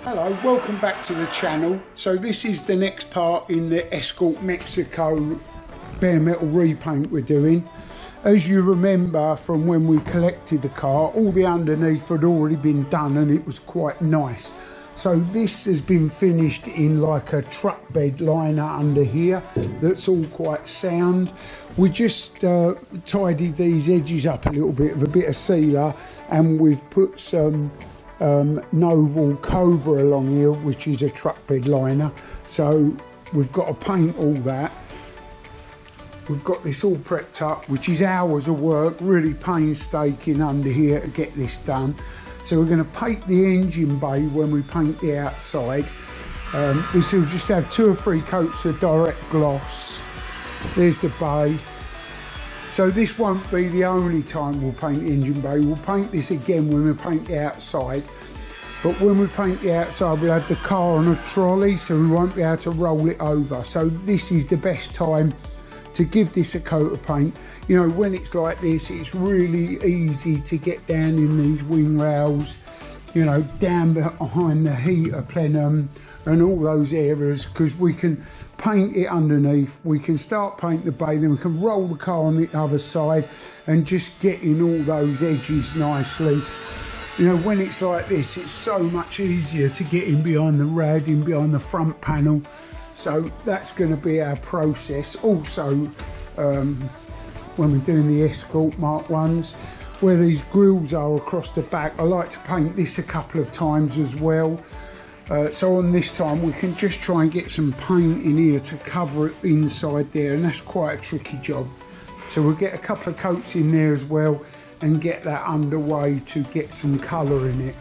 Hello, welcome back to the channel. So this is the next part in the Escort Mexico bare metal repaint we're doing. As you remember from when we collected the car, all the underneath had already been done and it was quite nice. So this has been finished in like a truck bed liner under here that's all quite sound. We just tidied these edges up a little bit with a bit of sealer, and we've put some NOVOL Cobra along here, which is a truck bed liner. So we've got to paint all that. We've got this all prepped up, which is hours of work, really painstaking under here to get this done. So we're going to paint the engine bay when we paint the outside. This will just have 2 or 3 coats of direct gloss. There's the bay. So this won't be the only time we'll paint the engine bay. We'll paint this again when we paint the outside. But when we paint the outside, we'll have the car on a trolley, so we won't be able to roll it over. So this is the best time to give this a coat of paint. You know, when it's like this, it's really easy to get down in these wing rails, you know, down behind the heater plenum and all those areas, because we can paint it underneath, we can start painting the bay, then we can roll the car on the other side and just get in all those edges nicely. You know, when it's like this, it's so much easier to get in behind the rad, in behind the front panel. So that's going to be our process. Also, when we're doing the Escort Mark 1s, where these grills are across the back, I like to paint this a couple of times as well. So on this time we can just try and get some paint in here to cover it inside there, and that's quite a tricky job. So we'll get a couple of coats in there as well and get that underway to get some colour in it.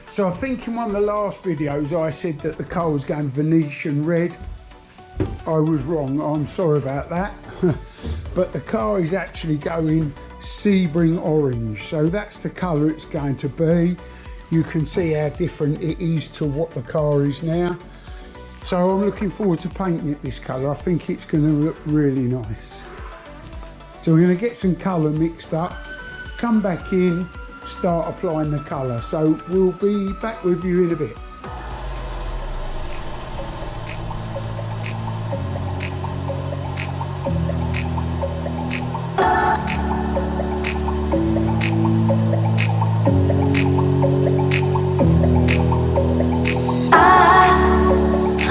So I think in one of the last videos I said that the car was going Venetian red. I was wrong, I'm sorry about that. But the car is actually going Sebring orange, so that's the colour it's going to be. You can see how different it is to what the car is now. So I'm looking forward to painting it this colour. I think it's going to look really nice. So we're going to get some colour mixed up, come back in, start applying the colour. So we'll be back with you in a bit.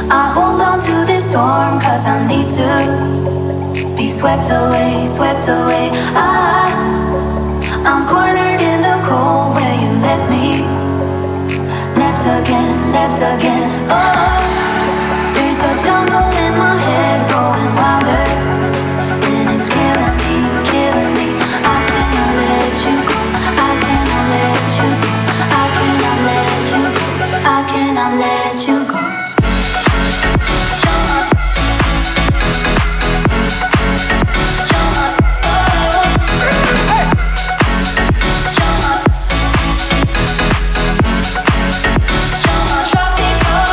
I hold on to this storm 'cause I need to be swept away, swept away. I'm cornered in the cold where you left me, left again, left again. Oh, there's a jungle in my head growing wilder, and it's killing me, killing me. I cannot let you go, I cannot let you go, I cannot let you go, I cannot let you go. Tropical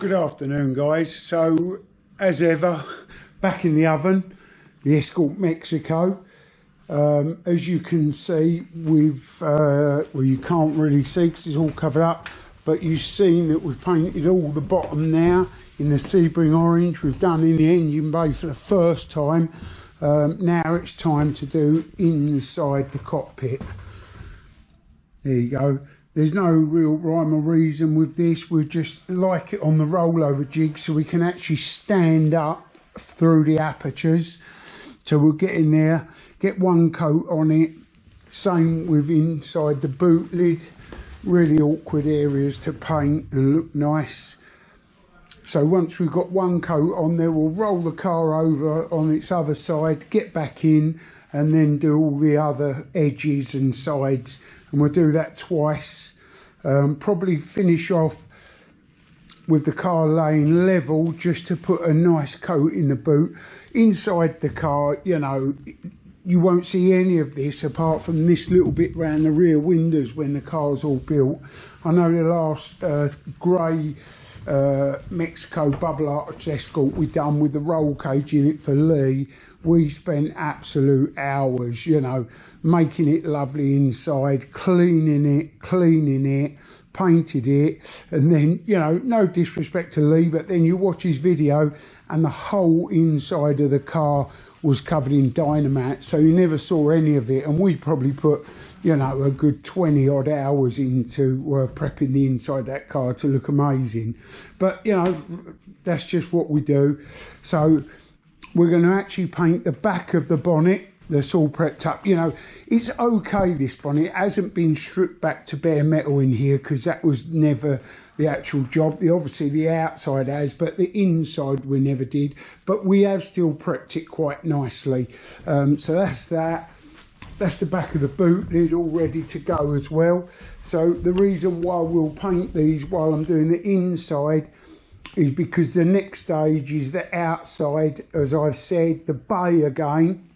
Good afternoon, guys. So as ever, back in the oven, the Escort Mexico. As you can see, we've well, you can't really see because it's all covered up, but you've seen that we've painted all the bottom now in the Sebring orange. We've done in the engine bay for the first time. Now it's time to do inside the cockpit. There you go. There's no real rhyme or reason with this. We just like it on the rollover jig so we can actually stand up through the apertures. So we'll get in there, get one coat on it. Same with inside the boot lid. Really awkward areas to paint and look nice. So once we've got one coat on there, we'll roll the car over on its other side, get back in, and then do all the other edges and sides. And we'll do that twice. Probably finish off with the car laying level just to put a nice coat in the boot. Inside the car, you know, you won't see any of this apart from this little bit round the rear windows when the car's all built. I know the last grey Mexico bubble arch Escort we done with the roll cage in it for Lee, we spent absolute hours, you know, making it lovely inside, cleaning it, painted it, and then, you know, no disrespect to Lee, but then you watch his video and the whole inside of the car was covered in dynamite, so you never saw any of it. And we probably put, you know, a good 20 odd hours into prepping the inside of that car to look amazing. But, you know, that's just what we do. So we're going to actually paint the back of the bonnet. That's all prepped up. You know, it's okay, this bonnet. It hasn't been stripped back to bare metal in here because that was never the actual job. Obviously the outside has, but the inside we never did. But we have still prepped it quite nicely. So that's that. That's the back of the boot lid all ready to go as well. So the reason why we'll paint these while I'm doing the inside is because the next stage is the outside, as I've said, the bay again,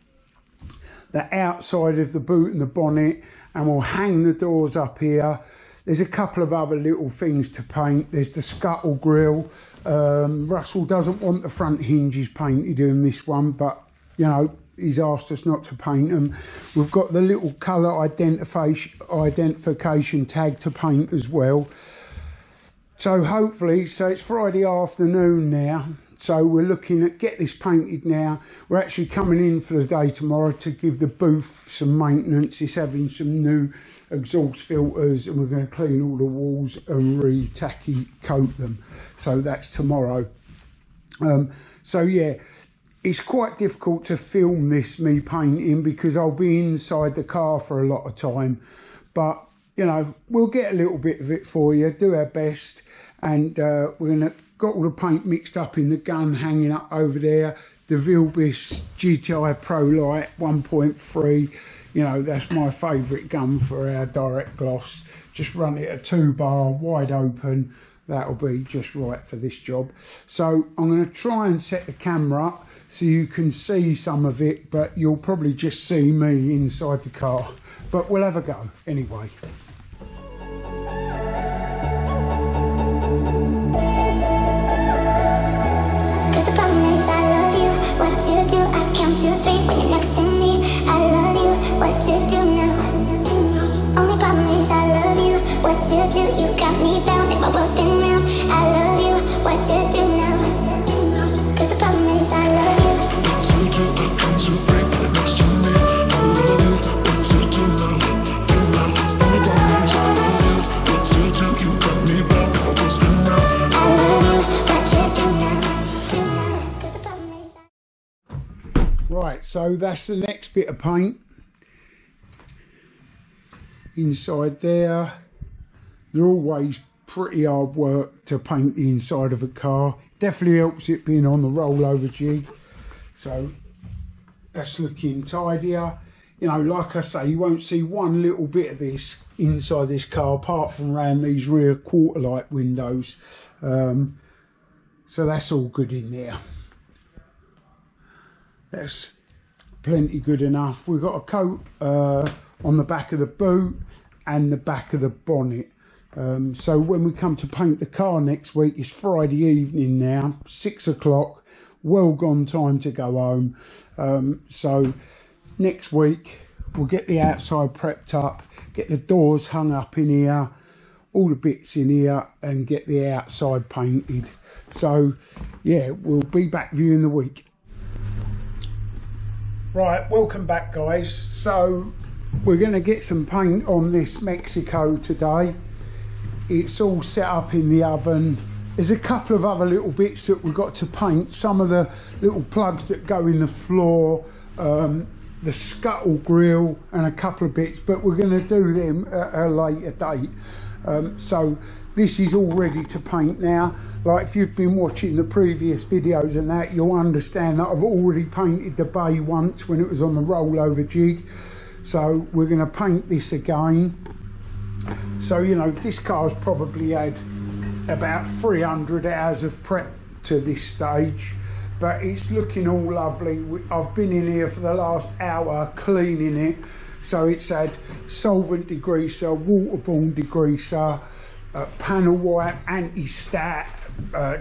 the outside of the boot and the bonnet, and we'll hang the doors up here. There's a couple of other little things to paint. There's the scuttle grille. Russell doesn't want the front hinges painted in this one, but you know, he's asked us not to paint them. We've got the little colour identification tag to paint as well. So hopefully, so it's Friday afternoon now, so we're looking at get this painted now. We're actually coming in for the day tomorrow to give the booth some maintenance. It's having some new exhaust filters and we're going to clean all the walls and re-tacky coat them. So that's tomorrow. So yeah, it's quite difficult to film this, me painting, because I'll be inside the car for a lot of time. But, you know, we'll get a little bit of it for you, do our best. And we're going to got all the paint mixed up in the gun hanging up over there. De'Vilbiss GTI Pro Light 1.3. You know, that's my favourite gun for our direct gloss. Just run it a 2-bar, wide open. That'll be just right for this job. So I'm going to try and set the camera up so you can see some of it, but you'll probably just see me inside the car. But we'll have a go anyway. What to do, I count to 3 when you're next to me. I love you, what to do now? Only problem is I love you, what to do? You got me bound, make my world spin round. I love you, what to do now? Cause the problem is I love you. What to do, I count to 3 when you're next to me. I love you, what to do now? Only problem is I love you, what to do? You got me bound, make my world spin round. I love you, what to do now? Right, so that's the next bit of paint. Inside there. They're always pretty hard work to paint the inside of a car. Definitely helps it being on the rollover jig. So that's looking tidier. You know, like I say, you won't see one little bit of this inside this car apart from around these rear quarter light windows. So that's all good in there. That's plenty good enough. We've got a coat on the back of the boot and the back of the bonnet. So when we come to paint the car next week, it's Friday evening now, 6 o'clock, well gone time to go home. So next week we'll get the outside prepped up, get the doors hung up in here, all the bits in here, and get the outside painted. So yeah, we'll be back viewing the week. Right, welcome back guys. So we're going to get some paint on this Mexico today. It's all set up in the oven. There's a couple of other little bits that we've got to paint. Some of the little plugs that go in the floor, the scuttle grill, and a couple of bits, but we're going to do them at a later date. So this is all ready to paint now. Like if you've been watching the previous videos and that, you'll understand that I've already painted the bay once when it was on the rollover jig. So we're going to paint this again. So you know, this car's probably had about 300 hours of prep to this stage, but it's looking all lovely. I've been in here for the last hour cleaning it. So it's had solvent degreaser, waterborne degreaser, panel wipe, anti-stat,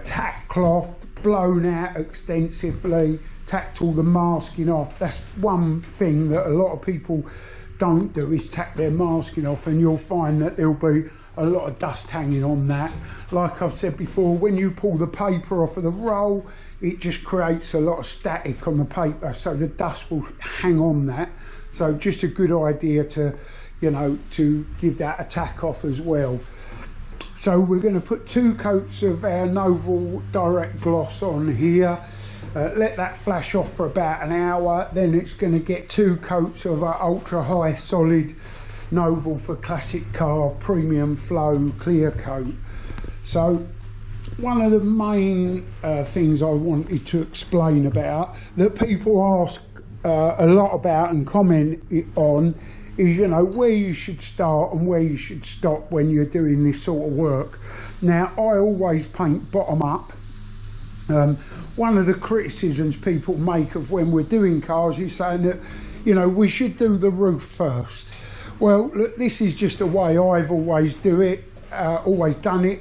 tack cloth, blown out extensively, tacked all the masking off. That's one thing that a lot of people don't do, is tack their masking off, and you'll find that there'll be a lot of dust hanging on that. Like I've said before, when you pull the paper off of the roll, it just creates a lot of static on the paper, so the dust will hang on that. So just a good idea to, you know, to give that a tack off as well. So we're going to put 2 coats of our NOVOL direct gloss on here, let that flash off for about an hour, then it's going to get 2 coats of our ultra high solid NOVOL for classic car premium flow clear coat. So one of the main things I wanted to explain about, that people ask a lot about and comment on, is, you know, where you should start and where you should stop when you're doing this sort of work. Now I always paint bottom up. One of the criticisms people make of when we're doing cars is saying that, you know, we should do the roof first. Well, look, this is just the way I've always done it,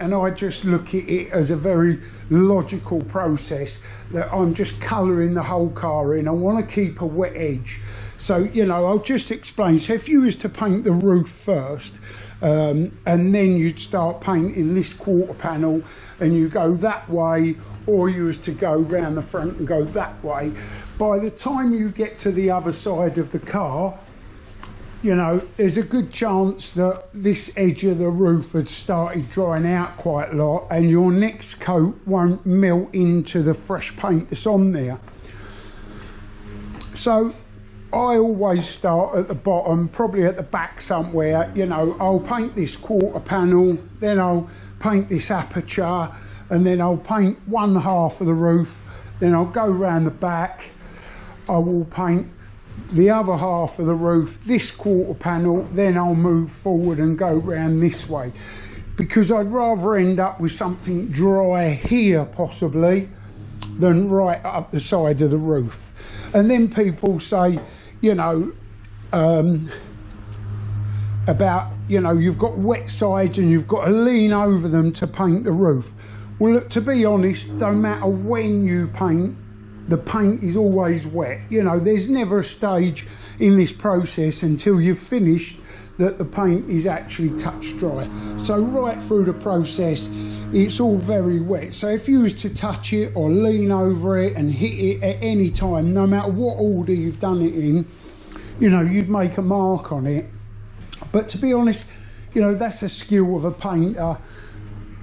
and I just look at it as a very logical process, that I'm just colouring the whole car in. I want to keep a wet edge. So, you know, I'll just explain. So if you was to paint the roof first, and then you'd start painting this quarter panel and you go that way, or you was to go round the front and go that way, by the time you get to the other side of the car, you know, there's a good chance that this edge of the roof had started drying out quite a lot, and your next coat won't melt into the fresh paint that's on there. So I always start at the bottom, probably at the back somewhere. You know, I'll paint this quarter panel, then I'll paint this aperture, and then I'll paint one half of the roof, then I'll go round the back, I will paint the other half of the roof, this quarter panel, then I'll move forward and go round this way, because I'd rather end up with something dry here possibly than right up the side of the roof. And then people say, you know, about, you know, you've got wet sides and you've got to lean over them to paint the roof. Well, look, to be honest, no matter when you paint, the paint is always wet. You know, there's never a stage in this process until you've finished that the paint is actually touch dry. So right through the process, it's all very wet. So if you was to touch it or lean over it and hit it at any time, no matter what order you've done it in, you know, you'd make a mark on it. But to be honest, you know, that's a skill of a painter.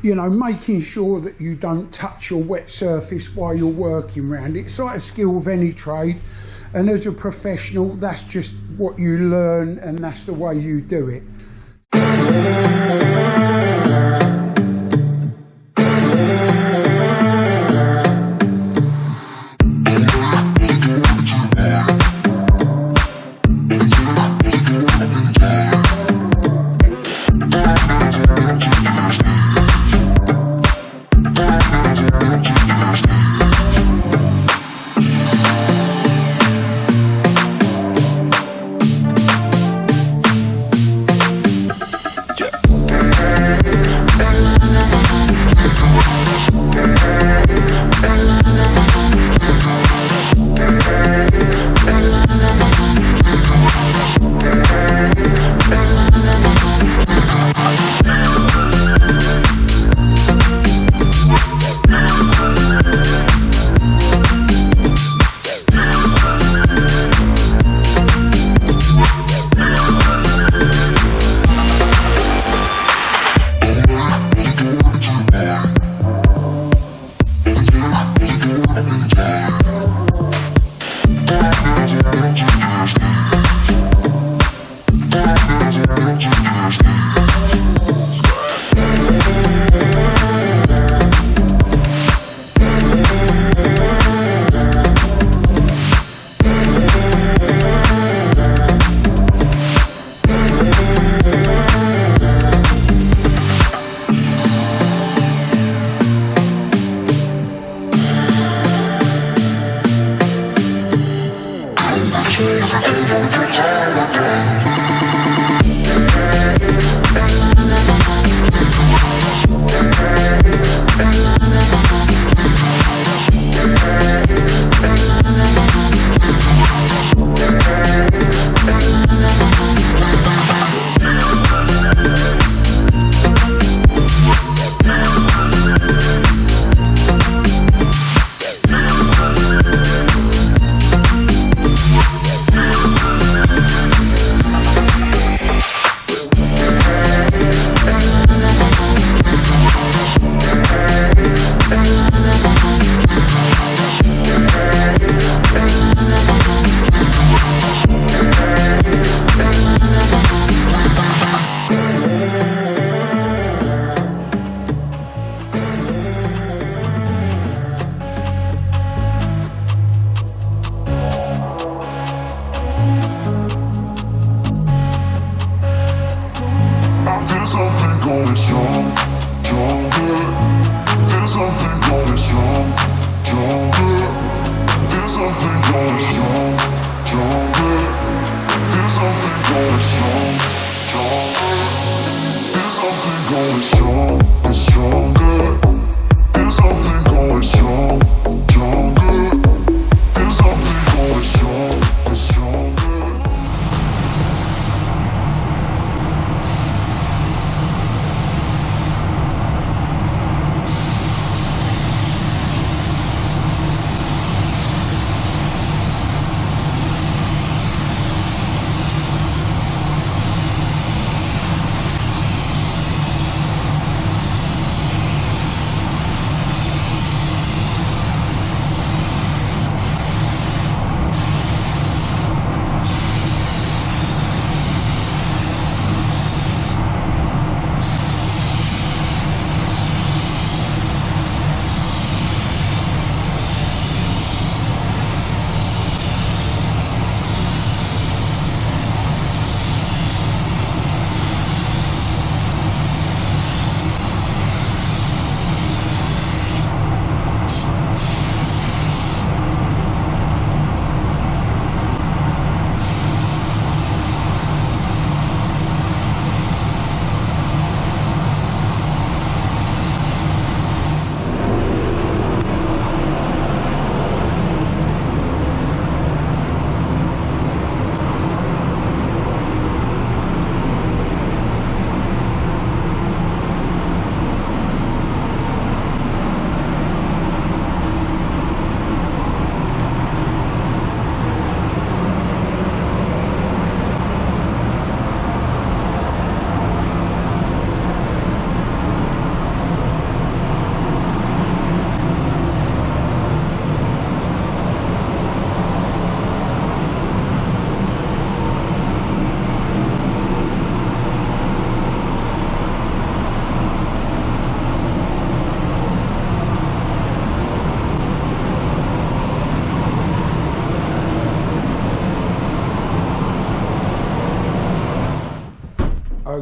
You know, making sure that you don't touch your wet surface while you're working around it. It's like a skill of any trade, and as a professional, that's just what you learn, and that's the way you do it.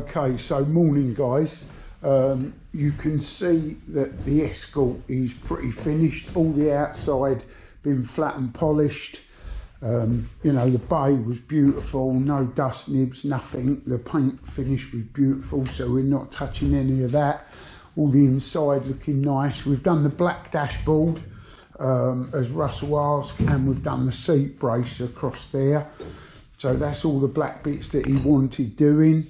Okay, so morning guys. You can see that the Escort is pretty finished. All the outside been flat and polished. You know, the bay was beautiful, no dust nibs, nothing. The paint finish was beautiful, so we're not touching any of that. All the inside looking nice. We've done the black dashboard as Russell asked, and we've done the seat brace across there. So that's all the black bits that he wanted doing.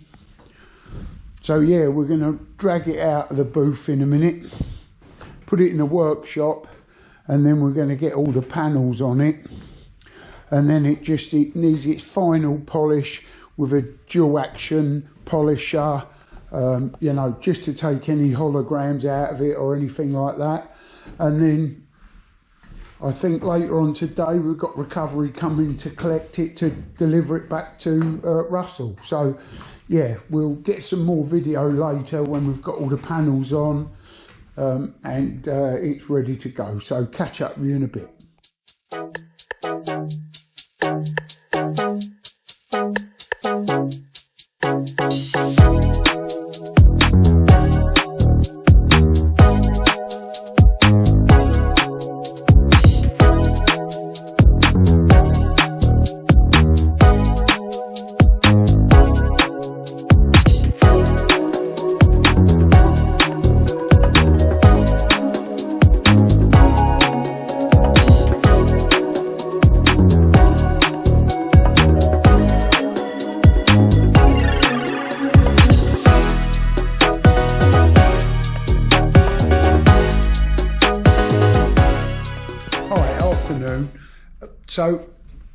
So yeah, we're going to drag it out of the booth in a minute, put it in the workshop, and then we're going to get all the panels on it. And then it needs its final polish with a dual action polisher, you know, just to take any holograms out of it or anything like that. And then I think later on today we've got recovery coming to collect it to deliver it back to Russell. So yeah, we'll get some more video later when we've got all the panels on and it's ready to go. So catch up with you in a bit. So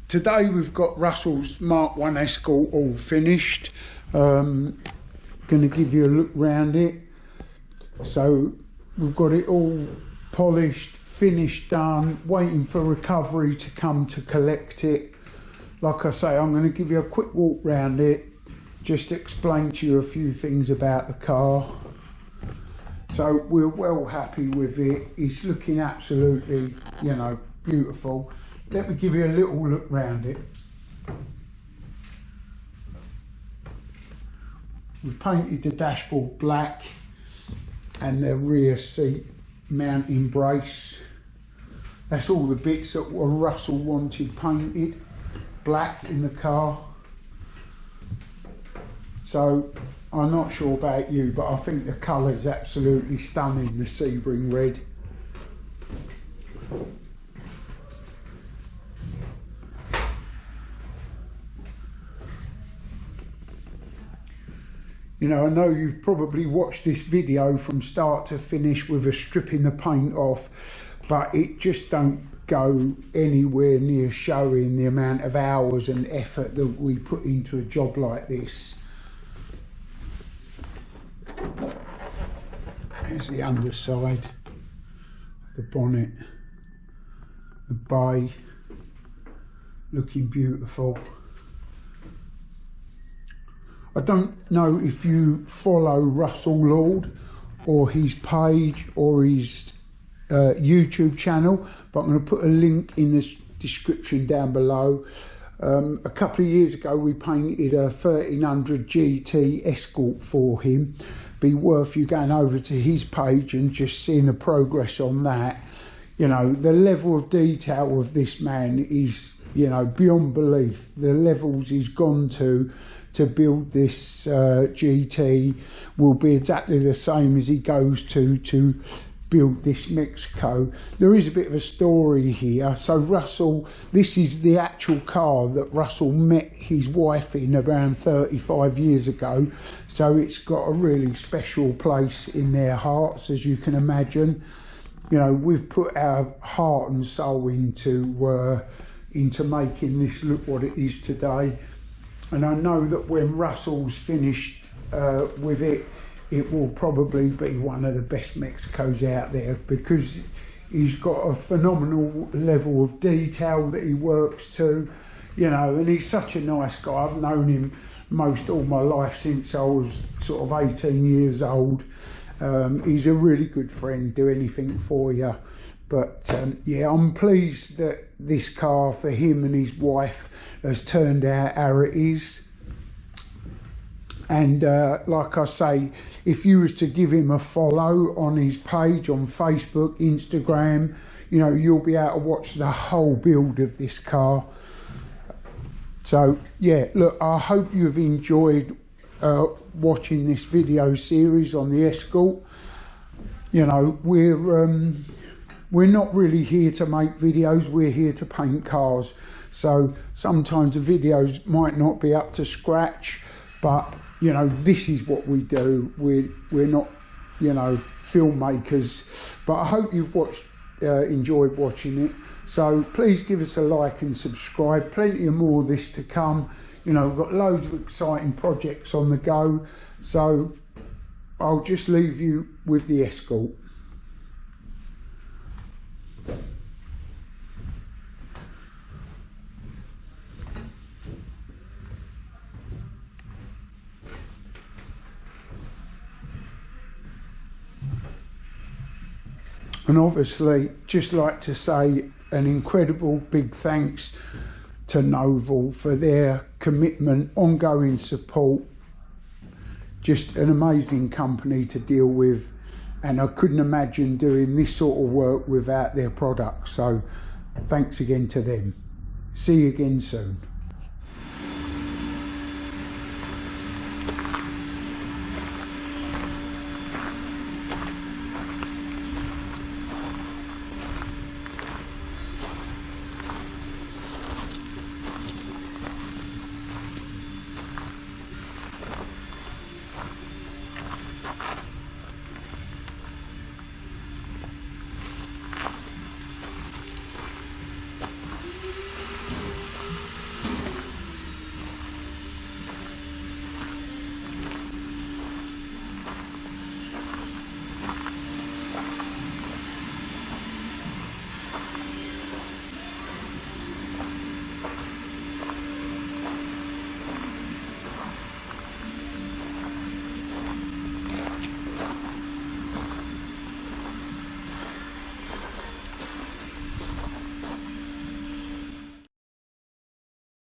today we've got Russell's Mark 1 Escort all finished. Going to give you a look round it. So we've got it all polished, finished, done, waiting for recovery to come to collect it. Like I say, I'm going to give you a quick walk round it, just explain to you a few things about the car. So we're well happy with it. It's looking absolutely, you know, beautiful. Let me give you a little look round it. We've painted the dashboard black and the rear seat mounting brace. That's all the bits that Russell wanted painted black in the car. So I'm not sure about you, but I think the colour is absolutely stunning, the Sebring red. You know, I know you've probably watched this video from start to finish with us stripping the paint off, but it just don't go anywhere near showing the amount of hours and effort that we put into a job like this. There's the underside of the bonnet, the bay, looking beautiful. I don't know if you follow Russell Lord or his page or his YouTube channel, but I'm going to put a link in the description down below. A couple of years ago we painted a 1300 GT Escort for him. Be worth you going over to his page and just seeing the progress on that. You know, the level of detail of this man is, you know, beyond belief. The levels he's gone to build this GT will be exactly the same as he goes to build this Mexico. There is a bit of a story here. So Russell, this is the actual car that Russell met his wife in around 35 years ago. So it's got a really special place in their hearts, as you can imagine. You know, we've put our heart and soul into making this look what it is today. And I know that when Russell's finished with it, it will probably be one of the best Mexicos out there, because he's got a phenomenal level of detail that he works to, you know, and he's such a nice guy. I've known him most all my life since I was sort of 18 years old. He's a really good friend, do anything for you. But yeah, I'm pleased that this car for him and his wife has turned out how it is. And like I say, if you was to give him a follow on his page on Facebook, Instagram, you know, you'll be able to watch the whole build of this car. So yeah, look, I hope you've enjoyed watching this video series on the Escort. You know, we're not really here to make videos, we're here to paint cars. So sometimes the videos might not be up to scratch, but you know, this is what we do. We're not, you know, filmmakers, but I hope you've enjoyed watching it. So please give us a like and subscribe. Plenty of more of this to come. You know, we've got loads of exciting projects on the go. So I'll just leave you with the Escort. And obviously, just like to say an incredible big thanks to NOVOL for their commitment, ongoing support. Just an amazing company to deal with, and I couldn't imagine doing this sort of work without their products. So thanks again to them. See you again soon.